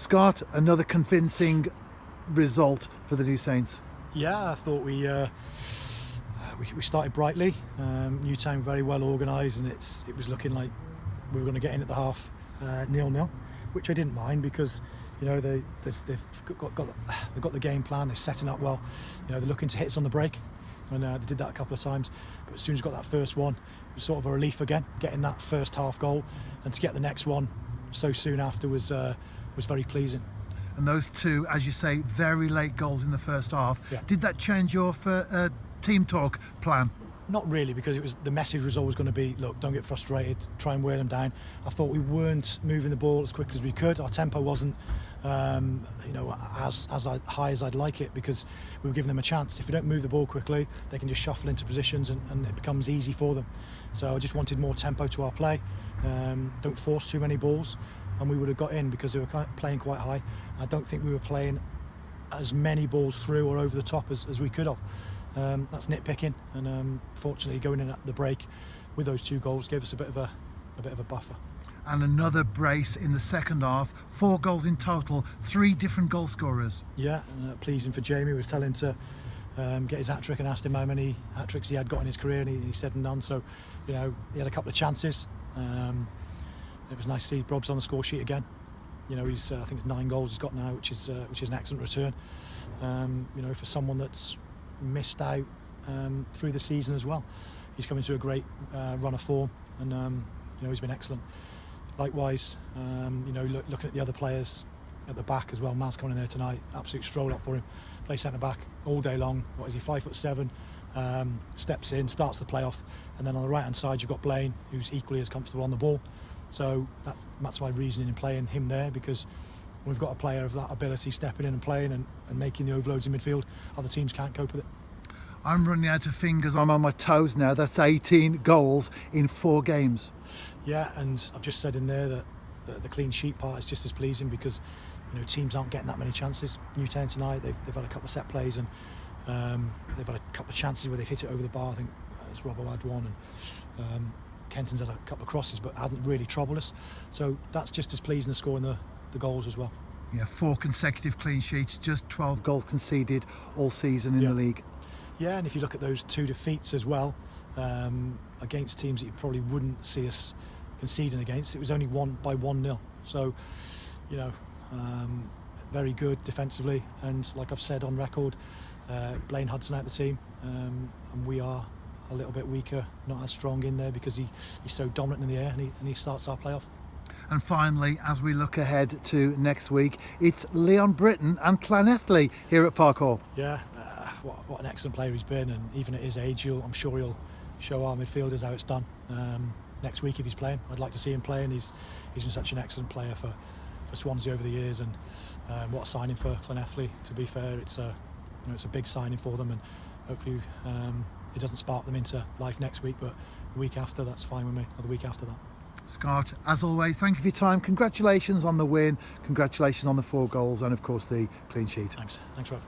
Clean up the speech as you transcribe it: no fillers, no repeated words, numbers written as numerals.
Scott, another convincing result for the New Saints. Yeah, I thought we started brightly. Newtown very well organised, and it was looking like we were going to get in at the half 0-0, which I didn't mind because they've got the game plan. They're setting up well. They're looking to hits on the break, and they did that a couple of times. But as soon as got that first one, it was sort of a relief again, getting that first half goal, and to get the next one so soon after was very pleasing. And those two, as you say, very late goals in the first half. Yeah. Did that change your team talk plan? Not really, because the message was always going to be, look, don't get frustrated, try and wear them down. I thought we weren't moving the ball as quick as we could. Our tempo wasn't as high as I'd like it, because we were giving them a chance. If we don't move the ball quickly, they can just shuffle into positions and it becomes easy for them. So I just wanted more tempo to our play. Don't force too many balls, and we would have got in because they were playing quite high. I don't think we were playing as many balls through or over the top as we could have. That's nitpicking, and fortunately going in at the break with those two goals gave us a bit of a buffer. And another brace in the second half, 4 goals in total, 3 different goal scorers. Yeah, pleasing for Jamie. We was telling him to get his hat-trick and asked him how many hat-tricks he had got in his career, and he said none. So he had a couple of chances. It was nice to see Rob's on the score sheet again. He's I think it's 9 goals he's got now, which is an excellent return. For someone that's missed out through the season as well, he's coming to a great run of form, and he's been excellent. Likewise, looking at the other players at the back as well. Maz coming in there tonight, absolute stroll up for him. Play centre back all day long. What is he, 5'7"? Steps in, starts the play off, and then on the right hand side you've got Blaine, who's equally as comfortable on the ball. So that's my reasoning in playing him there, because we've got a player of that ability stepping in and playing and making the overloads in midfield. Other teams can't cope with it. I'm running out of fingers. I'm on my toes now. That's 18 goals in 4 games. Yeah, and I've just said in there that the clean sheet part is just as pleasing, because teams aren't getting that many chances. Newtown tonight, they've had a couple of set plays, and they've had a couple of chances where they've hit it over the bar. I think it's Robbo had one, and Kenton's had a couple of crosses, but hadn't really troubled us. So that's just as pleasing as scoring the goals as well. Yeah, 4 consecutive clean sheets, just 12 goals conceded all season in the league. Yeah, and if you look at those 2 defeats as well, against teams that you probably wouldn't see us conceding against, it was only by 1-0. So, very good defensively, and like I've said on record, Blaine Hudson out the team, and we are a little bit weaker, not as strong in there, because he's so dominant in the air, and he starts our playoff. And finally, as we look ahead to next week, it's Leon Britton and Llanelli here at Park Hall. Yeah, what an excellent player he's been, and even at his age, I'm sure he'll show our midfielders how it's done next week if he's playing. I'd like to see him playing. He's been such an excellent player for Swansea over the years, and what a signing for Llanelli. To be fair, it's a big signing for them, and hopefully it doesn't spark them into life next week, but the week after, that's fine with me, or the week after that. Scott, as always, thank you for your time. Congratulations on the win, congratulations on the 4 goals, and of course the clean sheet. Thanks Rob.